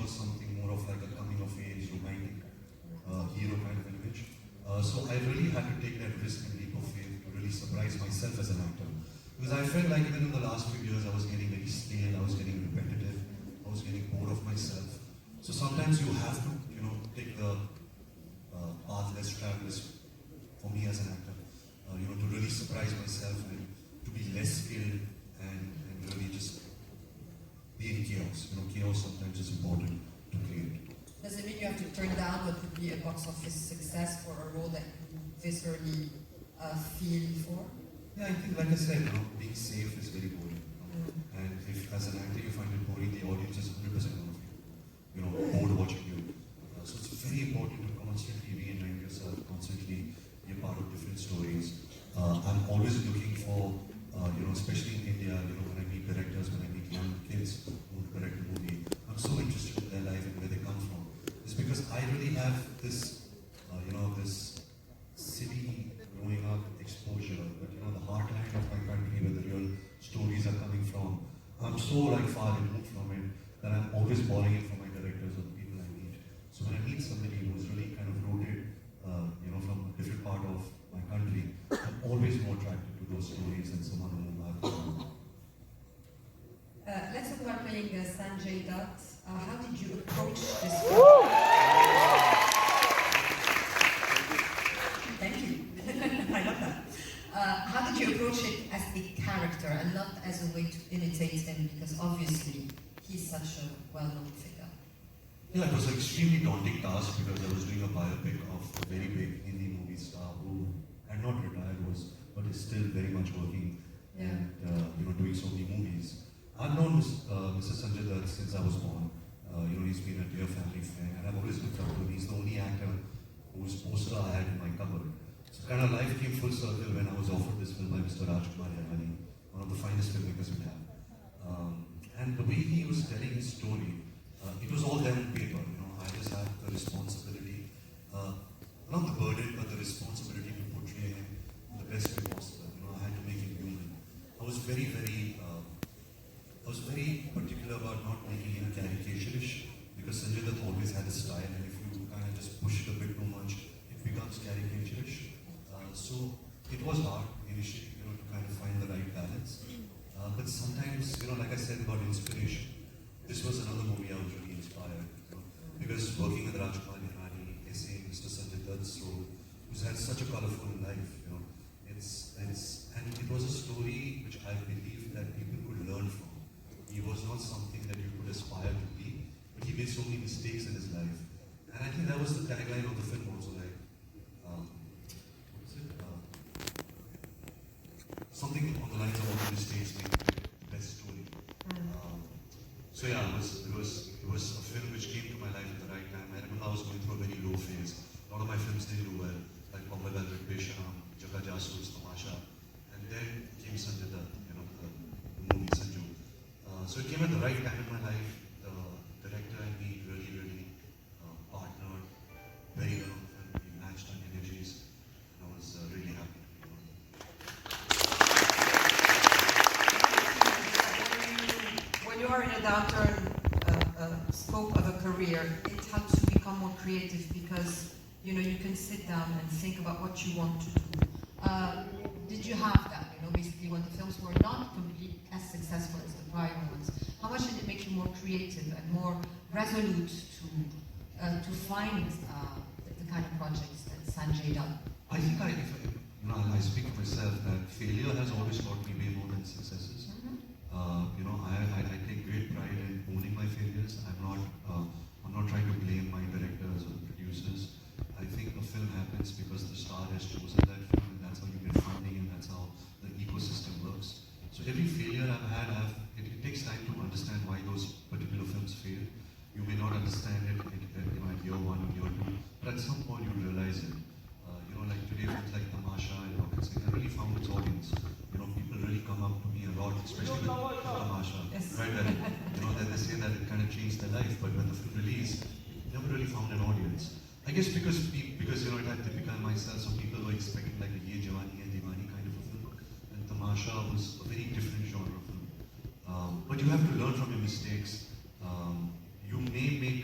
was something more of like a coming of age, romantic hero kind of image. So I really had to take that risk and leap of faith to really surprise myself as an actor. Because I felt like even in the last few years I was getting very stale, I was getting repetitive, I was getting bored of myself. So sometimes you have to, take the path less traveled for me as an actor. To really surprise myself and to be less skilled and really just be in chaos. Chaos sometimes is important to create. Does it mean you have to turn down what would be a box office success for a role that you viscerally feel for? Yeah, I think, like I said, being safe is very boring. And if, as an actor, you find it boring, the audience is 100% going to feel, bored watching you. So it's very important to constantly reinvent yourself, constantly be a part of different stories. I'm always looking for, especially in India, when I meet directors, when I meet young kids who direct a movie, I'm so interested in their life and where they come from. It's because I really have this, this city growing up exposure, but the heartland of my country where the real stories are coming from. I'm so far removed from it that I'm always borrowing it from my directors or the people I meet. So when I meet somebody who's really kind of rooted, from a different part of my country, I'm always more attracted to those stories than someone who I've Let's talk about playing Sanjay Dutt. How did you approach this role? Thank you. I love that. How did you approach it as a character and not as a way to imitate him? Because obviously he's such a well-known figure. Yeah, it was an extremely daunting task because I was doing a biopic of a very big Hindi movie star who had not retired, but is still very much working and doing so many movies. I've known Mr. Sanjay Dutt since I was born. He's been a dear family friend, and I've always looked up to him. He's the only actor whose poster I had in my cupboard. So kind of life came full circle when I was offered this film by Mr. Rajkumar Hirani, one of the finest filmmakers we have. And the way he was telling his story, it was all there on paper. I just had the responsibility, not the burden, but the responsibility to portray him in the best way possible. I had to make him human. I was very particular about not making him caricaturish because Sanjay Dutt always had a style, and if you kind of just push it a bit too much, it becomes caricaturish. So it was hard initially, to kind of find the right balance. But sometimes, like I said about inspiration, this was another movie I was really inspired, because working with Rajkumar Hirani, essaying Mr. Sanjay Dutt's role, who's had such a colorful life, and it was a story which I believe that people could learn from. He was not something that you could aspire to be, but he made so many mistakes in his life. And I think that was the tagline of the film also, something on the lines of all the mistakes make the best story. So yeah, it was a film which came to my life at the right time. I remember I was going through a very low phase. A lot of my films didn't do well, like Bombay Velvet Pesham, Jeddah Jasoos, Tamasha, and then came Sanjay Dutt, the movie Sanju. So it came at the right time in my life. The director and me really partnered very well on the film. We matched our energies, and I was really happy. When you are in a downturn scope of a career, it helps you become more creative because you can sit down and think about what you want to do. Did you have that? Basically when the films were not completely as successful as the prior ones, how much did it make you more creative and more resolute to find the kind of projects that Sanjay Dutt? I think I speak for myself that failure has always taught me way more than successes. I take great pride in owning my failures. I'm not trying to blame my directors or producers. I think a film happens because the star has chosen that film, and that's how you get funding, and that's how the ecosystem works. So every failure I've had, it takes time to understand why those particular films failed. You may not understand it at year one or year two, but at some point you realize it. Like today, films like Tamasha and Rocket Singh, I really found its audience. People really come up to me a lot, especially with Tamasha. Yes. Right? That they say that it kind of changed their life, but when the film released, it never really found an audience. I guess because it had typical myself, so people were expecting like a Ye Jawani and Diwani kind of a film, and Tamasha was a very different genre film. But you have to learn from your mistakes. You may make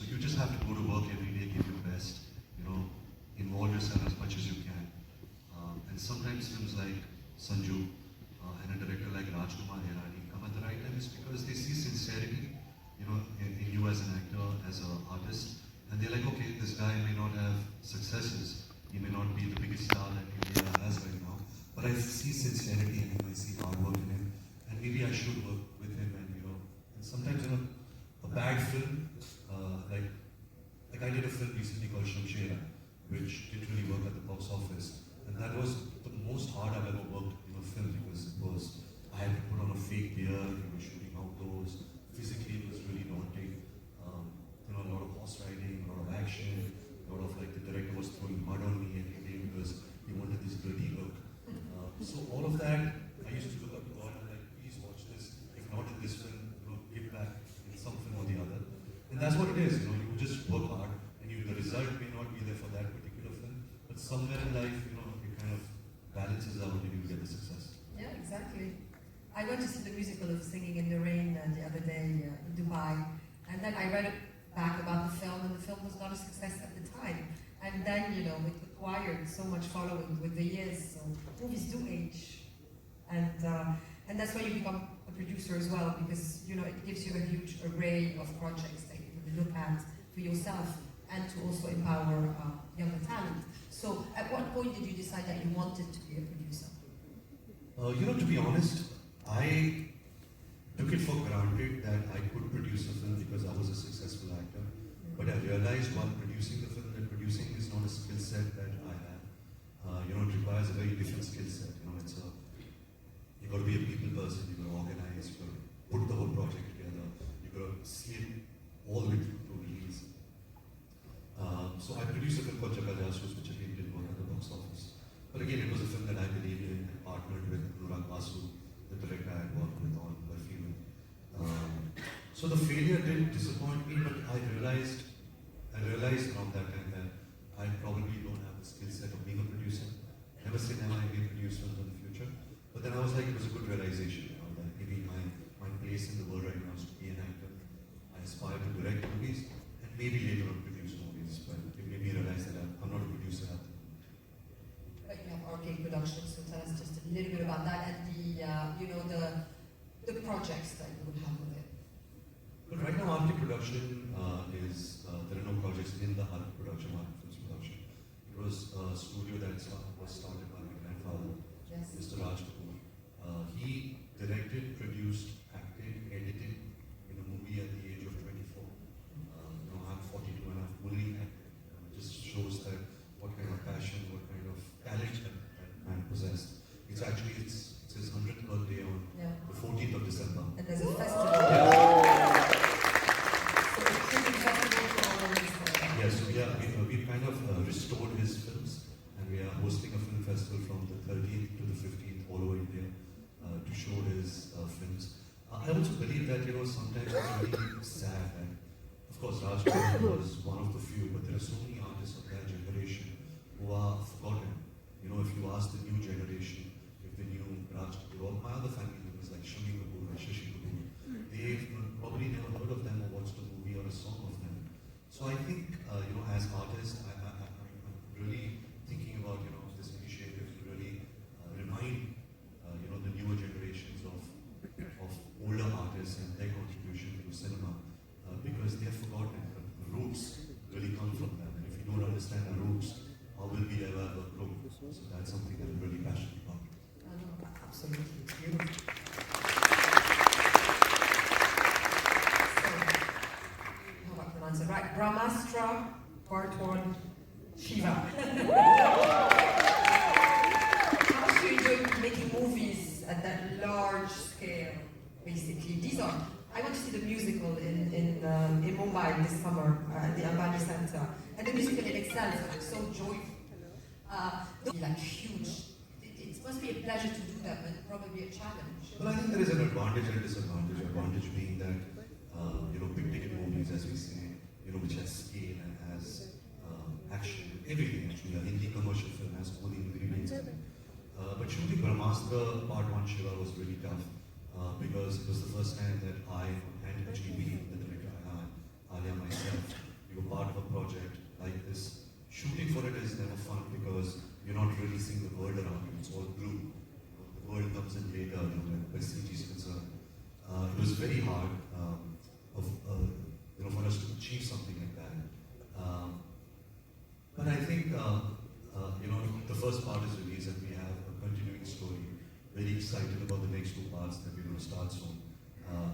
So you just have to go to work every day, give your best, you know, involve yourself as much as you can. And sometimes films like Sanju and a director like Rajkumar Hirani come at the right time is because they see sincerity, you know, in you as an actor, as an artist, and they're like, okay, this guy may not have successes, he may not be the biggest star that India has right now, but I see sincerity in him, I see hard work in him, and maybe I should work with him, and you know, and sometimes, you know, a bad film, like I did a film recently called Shamshera, which didn't really work at the box office, and that was the most hard I've ever worked in a film because it was, I had to put on a fake beard, we were shooting outdoors, physically it was really daunting, you know, a lot of horse riding, a lot of action, a lot of like the director was throwing mud on me every day because he wanted this dirty look. So all of that, I used to look up to God and like, please watch this, if not in this film, you know, give back in some film or the other. And that's what it is, you know, you just work hard and the result may not be there for that particular film, but somewhere in life, you know, it kind of balances out and you get the success. Yeah, exactly. I went to see the musical of Singing in the Rain the other day in Dubai, and then I read back about the film, and the film was not a success at the time. And then, you know, it acquired so much following with the years, so movies do age. And that's why you become a producer as well, because, you know, it gives you a huge array of projects that you can look at for yourself and to also empower younger talent. So at what point did you decide that you wanted to be a producer? You know, to be honest, I took it for granted that I could produce a film because I was a successful actor. But I realized while producing the film that producing is not a skill set that I have. You know, it requires a very different skill set. You know, you've got to be a people person, you've got to organize, you've got to put the whole project together, you've got to see it all the way through to release. So I produced a film called Jeddah, which again didn't work at the box office. But again, it was a film that I believed in and partnered with Anurag Basu, the director I had worked with on Perfume. So the failure didn't disappoint me, but I realized around that time that I probably don't have the skill set of being a producer. Never say never, I may produce films in the future. But then I was like, it was a good realization, you know, that maybe my place in the world right now is to be an actor. I aspire to direct movies, and maybe later on produce movies, but it made me realize that I'm not a producer at the moment. But you have Arcade Productions, so tell us just a little bit about that and the projects that you would have with it. But right now, Arcade Production there are no projects in the Arcade Production, Arcade Films Production. It was a studio that was started by my grandfather, Yes. Mr. Raj Kapoor. He directed, produced, acted, edited in a movie at the age of 24. You know, I'm 42 and I've only acted. It just shows that what kind of passion, what kind of talent that man possessed. It's his 100th birthday on the 14th of December. And there's a festival. Yes, we kind of restored his films, and we are hosting a film festival from the 13th to the 15th all over India to show his films. I also believe that, you know, sometimes it's really sad that, of course, Raj Kapoor was one of the few, but there are so many artists of that generation who are forgotten. You know, if you ask the new generation, if they knew Raj Kapoor, or my other family members like Shami Kapoor and Shashi Kapoor, they've probably never heard of them or watched a movie or a song of them. So I think, you know, as artists, I'm really thinking about, you know, this initiative to really remind, you know, the newer generations of older artists and their contribution to cinema, because they're forgotten. The roots really come from them, and if you don't understand the roots, how will we ever grow? So that's something that I'm really passionate about. Absolutely beautiful. Right, Brahmastra, Part 1, Shiva. How much do you enjoy making movies at that large scale, basically? I went to see the musical in Mumbai this summer at the Ambani Center, and the musical in itself is so joyful. Like huge. It must be a pleasure to do that, but probably a challenge. Well, I think there is an advantage and disadvantage. Advantage being that, you know, big ticket movies, as we say, you know, which has scale and has action, everything actually. A Hindi commercial film has all the ingredients in it. But shooting Brahmastra Part 1 Shiva was really tough because it was the first time that I, and actually we, the director, Alia, myself, all glue. The world comes in later, where CG is concerned. It was very hard for us to achieve something like that. But I think, the first part is released and we have a continuing story. Very excited about the next two parts that we're going to start soon.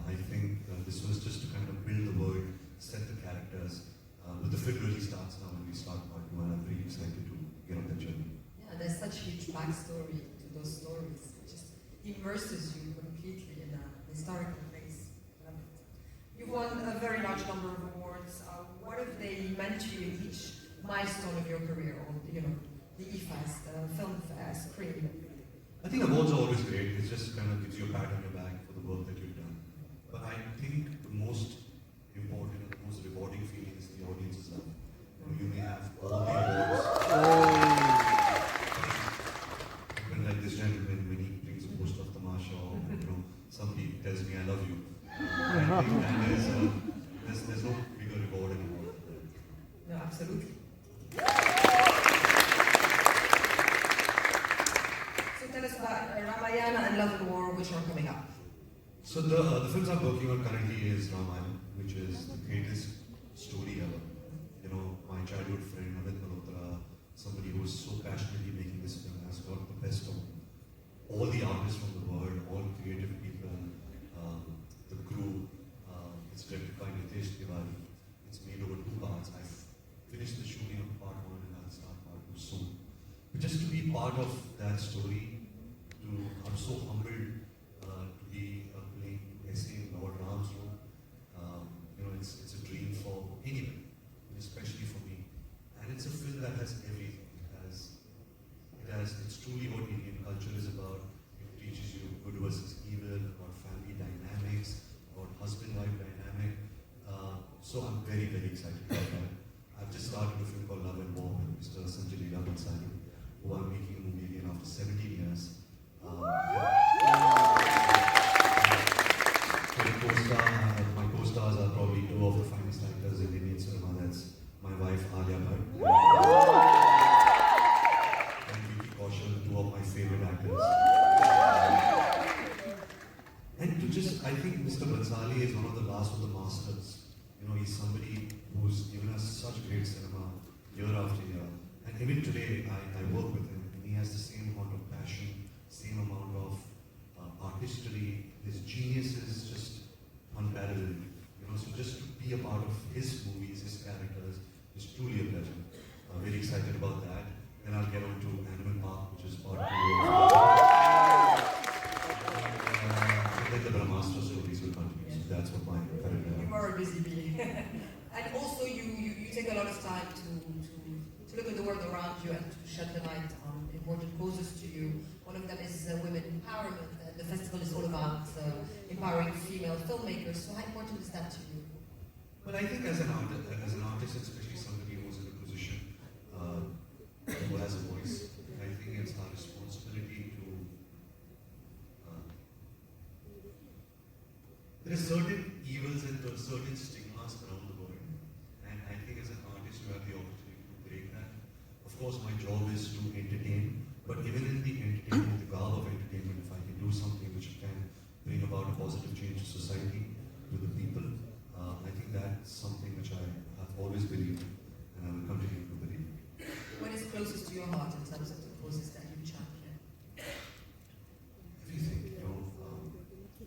I think this was just to kind of build the world, set the characters. But the film really starts now when we start part two, and I'm really excited to get on that journey. Yeah, there's such huge backstory to those stories. It just immerses you completely in a historical place. You've won a very large number of awards. What have they meant to you in each milestone of your career? Or, the E-Fest, Film Fest, Screen? I think awards are always great. It just kind of gives you a pat on your back for the work that you've done. But I think the most important and the most rewarding feeling is the audience's love. You may have all the awards. Even like this gentleman, when he brings a poster of Tamasha, or somebody tells me I love you. I think that there's no bigger reward in the world. No, absolutely. So tell us about Ramayana and Love and War, which are coming up. So the films I'm working on currently is Ramayana, which is the greatest story ever. My childhood friend Amit Malhotra, somebody who is so passionately making this film, has got the best of all the artists from the world, all creative people, the crew. It's directed by Nitesh Tiwari. It's made over 2 parts. I've finished the shooting of part 1 and I'll start part 2 soon. But just to be part of that story, I'm so humbled to be playing essay in Lord Ram's role. It's a dream for anyone, especially for me. And it's a film that has everything. It's truly what Indian culture is about. It teaches you good versus evil, about family dynamics, about husband-wife dynamic. So I'm very, very excited about that. I've just started a film called Love and War with Mr. Sanjay Leela Bhansali, who I'm making a movie again after 17 years. My co-stars are probably 2 of the finest actors in Indian cinema. That's my wife Alia Bhatt and Vicky Kaushal, 2 of my favorite actors. And I think Mr. Bhansali is one of the last of the masters. He's somebody who's given us such great cinema year after year. And even today, I work with him, and he has the same amount of passion, same amount of artistry. His genius is just unparalleled. So just to be a part of his movies, his characters, is truly a pleasure. I'm very excited about that. Then I'll get on to Animal Park, which is part 2 of and then the Brahmastra stories will continue. So that's what my current You are a busy bee. And also you take a lot of time to look at the world around you and to shed the light on important causes to you. One of them is women empowerment. The festival is all about empowering female filmmakers. So how important is that to you? Well, I think as an artist, especially somebody who's in a position who has a voice, I think it's our responsibility to. There are certain evils and there are certain stigmas around the world, and I think as an artist, you have the opportunity to break that. Of course, my job is to entertain, but even in the entertainment, the garb of entertainment, if I can do something which can bring about a positive change to society, to the people, I think that's something which I have always believed in, and I will continue to believe in. What is closest to your heart in terms of the causes that you champion? Everything,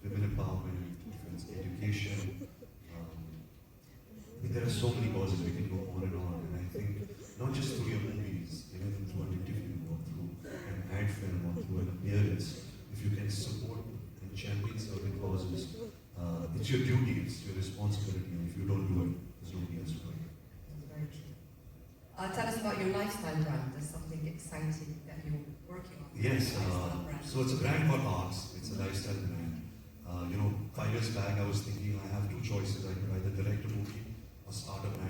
women empowerment, defense, education. There are so many causes we can go on, and I think not just through your movies, even through an interview or through an ad film or through an appearance, if you can support and champion certain causes, it's your duty, it's your responsibility, and if you don't do it, there's nobody else to do it. That's very true. Tell us about your lifestyle brand. There's something exciting that you're working on. Yes, so it's a brand called Arts. It's a lifestyle brand. 5 years back, I was thinking I have 2 choices. I could either direct a movie or start a brand.